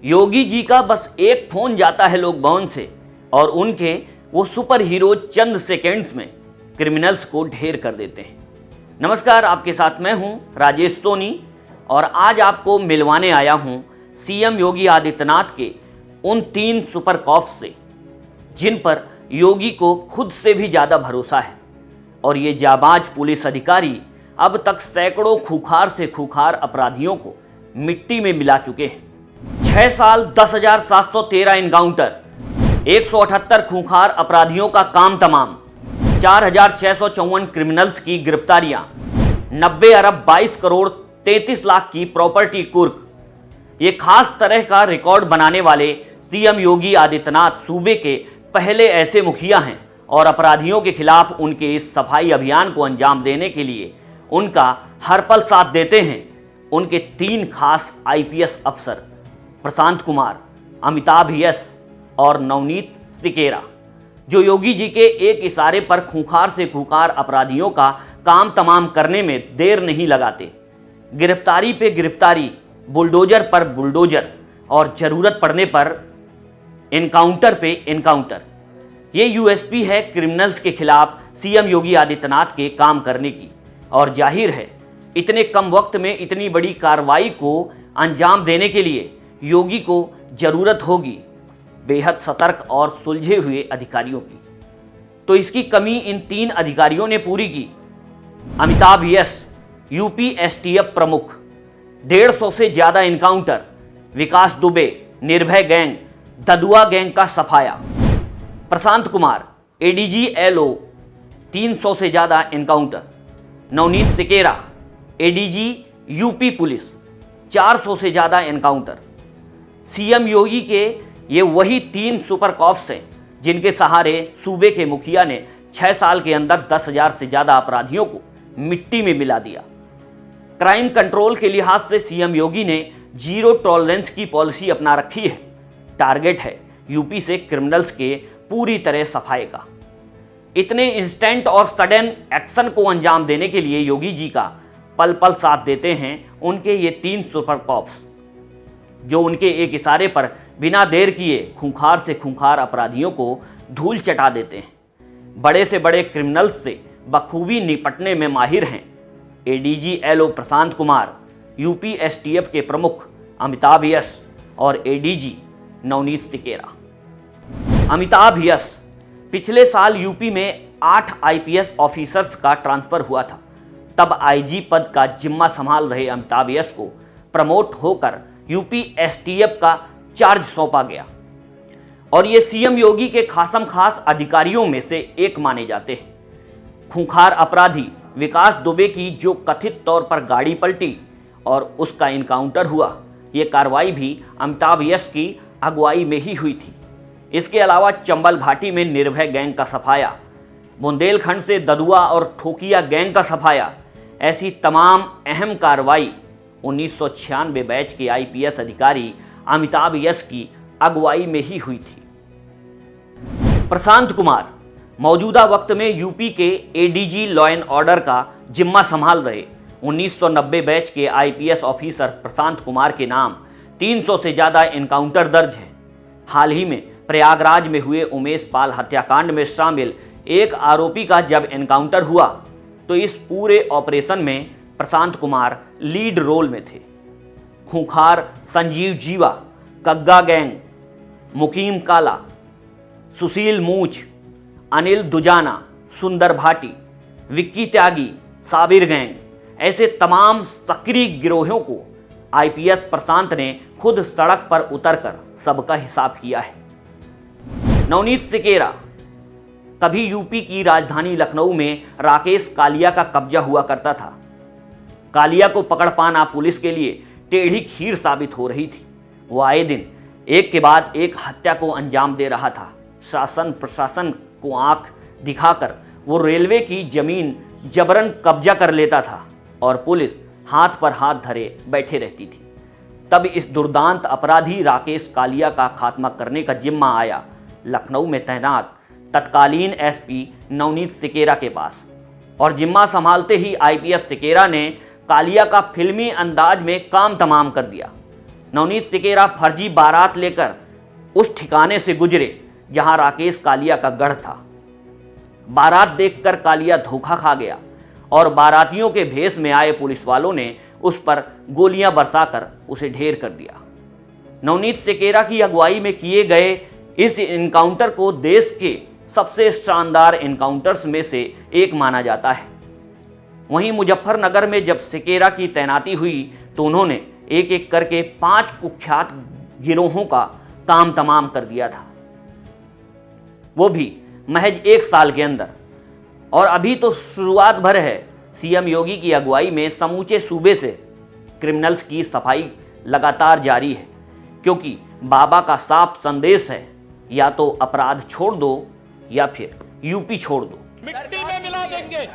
योगी जी का बस एक फोन जाता है लोक भवन से और उनके वो सुपर हीरो चंद सेकेंड्स में क्रिमिनल्स को ढेर कर देते हैं। नमस्कार, आपके साथ मैं हूं राजेश सोनी और आज आपको मिलवाने आया हूं सीएम योगी आदित्यनाथ के उन 3 सुपर कॉप्स से जिन पर योगी को खुद से भी ज़्यादा भरोसा है। और ये जाबाज पुलिस अधिकारी अब तक सैकड़ों खूंखार से खूंखार अपराधियों को मिट्टी में मिला चुके हैं। 6 साल 10,713 इनकाउंटर, 178 खूंखार अपराधियों का काम तमाम, 4,654 क्रिमिनल्स की गिरफ्तारियां, 90 अरब 22 करोड़ 33 लाख की प्रॉपर्टी कुर्क। ये खास तरह का रिकॉर्ड बनाने वाले सीएम योगी आदित्यनाथ सूबे के पहले ऐसे मुखिया हैं और अपराधियों के खिलाफ उनके इस सफाई अभियान को अंजाम देने के लिए उनका हर पल साथ देते हैं उनके 3 खास आईपीएस अफसर प्रशांत कुमार, अमिताभ यस और नवनीत सिकेरा, जो योगी जी के एक इशारे पर खूंखार से खूंखार अपराधियों का काम तमाम करने में देर नहीं लगाते। गिरफ्तारी पे गिरफ्तारी, बुलडोजर पर बुलडोजर और जरूरत पड़ने पर एनकाउंटर पे एनकाउंटर। ये यूएसपी है क्रिमिनल्स के खिलाफ सीएम योगी आदित्यनाथ के काम करने की। और जाहिर है इतने कम वक्त में इतनी बड़ी कार्रवाई को अंजाम देने के लिए योगी को जरूरत होगी बेहद सतर्क और सुलझे हुए अधिकारियों की। तो इसकी कमी इन 3 अधिकारियों ने पूरी की। अमिताभ यस, यूपी एसटीएफ प्रमुख, 150 से ज़्यादा इनकाउंटर, विकास दुबे, निर्भय गैंग, ददुआ गैंग का सफाया। प्रशांत कुमार, एडीजी एलओ, 300 से ज़्यादा encounter. Navneet Sequeira, ADG UP police, 400 से ज़्यादा एनकाउंटर। सीएम योगी के ये वही 3 सुपर कॉप्स हैं जिनके सहारे सूबे के मुखिया ने 6 साल के अंदर 10,000 से ज़्यादा अपराधियों को मिट्टी में मिला दिया। क्राइम कंट्रोल के लिहाज से सीएम योगी ने जीरो टॉलरेंस की पॉलिसी अपना रखी है। टारगेट है यूपी से क्रिमिनल्स के पूरी तरह सफाई का। इतने इंस्टेंट और सडन एक्शन को अंजाम देने के लिए योगी जी का पल पल साथ देते हैं उनके ये 3 सुपर कॉप्स, जो उनके एक इशारे पर बिना देर किए खूंखार से खूंखार अपराधियों को धूल चटा देते हैं। बड़े से बड़े क्रिमिनल्स से बखूबी निपटने में माहिर हैं ADG LO Prashant Kumar, UP STF के प्रमुख अमिताभ यस और एडीजी नवनीत सिकेरा। अमिताभ यस, पिछले साल यूपी में 8 आईपीएस ऑफिसर्स का ट्रांसफर हुआ था। तब आईजी पद का जिम्मा संभाल रहे अमिताभ यस को प्रमोट होकर यूपी एसटीएफ का चार्ज सौंपा गया और ये सीएम योगी के खासम खास अधिकारियों में से एक माने जाते हैं। खूंखार अपराधी विकास दुबे की जो कथित तौर पर गाड़ी पलटी और उसका इनकाउंटर हुआ, ये कार्रवाई भी अमिताभ यस की अगुवाई में ही हुई थी। इसके अलावा चंबल घाटी में निर्भय गैंग का सफाया, बुंदेलखंड से ददुआ और ठोकिया गैंग का सफाया, ऐसी तमाम अहम कार्रवाई 1996 बैच के आईपीएस अधिकारी अमिताभ यस की अगुवाई में ही हुई थी। प्रशांत कुमार मौजूदा वक्त में यूपी के एडीजी लॉ एंड ऑर्डर का जिम्मा संभाल रहे 1990 बैच के आईपीएस ऑफिसर प्रशांत कुमार के नाम 300 से ज़्यादा इनकाउंटर दर्ज है। हाल ही में प्रयागराज में हुए उमेश पाल हत्याकांड में शामिल एक आरोपी का जब एनकाउंटर हुआ तो इस पूरे ऑपरेशन में प्रशांत कुमार लीड रोल में थे। खूंखार संजीव जीवा, कग्गा गैंग, मुकीम काला, सुशील मूछ, अनिल दुजाना, सुंदर भाटी, विक्की त्यागी, साबिर गैंग, ऐसे तमाम सक्रिय गिरोहों को आईपीएस प्रशांत ने खुद सड़क पर उतरकर सबका हिसाब किया है। नवनीत सिकेरा, कभी यूपी की राजधानी लखनऊ में राकेश कालिया का कब्जा हुआ करता था। कालिया को पकड़ पाना पुलिस के लिए टेढ़ी खीर साबित हो रही थी। वो आए दिन एक के बाद एक हत्या को अंजाम दे रहा था। शासन प्रशासन को आंख दिखाकर वो रेलवे की जमीन जबरन कब्जा कर लेता था और पुलिस हाथ पर हाथ धरे बैठे रहती थी। तब इस दुर्दांत अपराधी राकेश कालिया का खात्मा करने का जिम्मा आया लखनऊ में तैनात तत्कालीन एसपी नवनीत सिकेरा के पास और जिम्मा संभालते ही आईपीएस सिकेरा ने कालिया का फिल्मी अंदाज में काम तमाम कर दिया। नवनीत सिकेरा फर्जी बारात लेकर उस ठिकाने से गुजरे जहां राकेश कालिया का गढ़ था। बारात देखकर कालिया धोखा खा गया और बारातियों के भेष में आए पुलिस वालों ने उस पर गोलियां बरसाकर उसे ढेर कर दिया। नवनीत सिकेरा की अगुवाई में किए गए इस इनकाउंटर को देश के सबसे शानदार इनकाउंटर्स में से एक माना जाता है। वहीं मुजफ्फरनगर में जब सिकेरा की तैनाती हुई तो उन्होंने एक एक करके 5 कुख्यात गिरोहों का काम तमाम कर दिया था, वो भी महज 1 साल के अंदर। और अभी तो शुरुआत भर है। सीएम योगी की अगुवाई में समूचे सूबे से क्रिमिनल्स की सफाई लगातार जारी है, क्योंकि बाबा का साफ संदेश है, या तो अपराध छोड़ दो या फिर यूपी छोड़ दो। मिट्टी में मिला देंगे,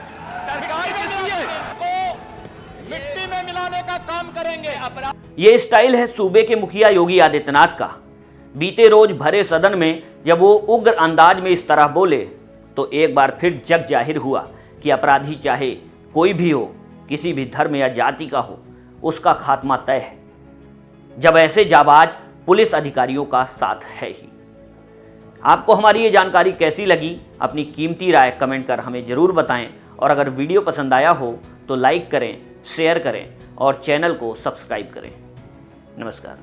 सरकार को मिट्टी में मिलाने का काम करेंगे। ये स्टाइल है सूबे के मुखिया योगी आदित्यनाथ का। बीते रोज भरे सदन में जब वो उग्र अंदाज में इस तरह बोले तो एक बार फिर जग जाहिर हुआ कि अपराधी चाहे कोई भी हो, किसी भी धर्म या जाति का हो, उसका खात्मा तय है, जब ऐसे जाबाज पुलिस अधिकारियों का साथ है ही। आपको हमारी ये जानकारी कैसी लगी, अपनी कीमती राय कमेंट कर हमें ज़रूर बताएं। और अगर वीडियो पसंद आया हो तो लाइक करें, शेयर करें और चैनल को सब्सक्राइब करें। नमस्कार।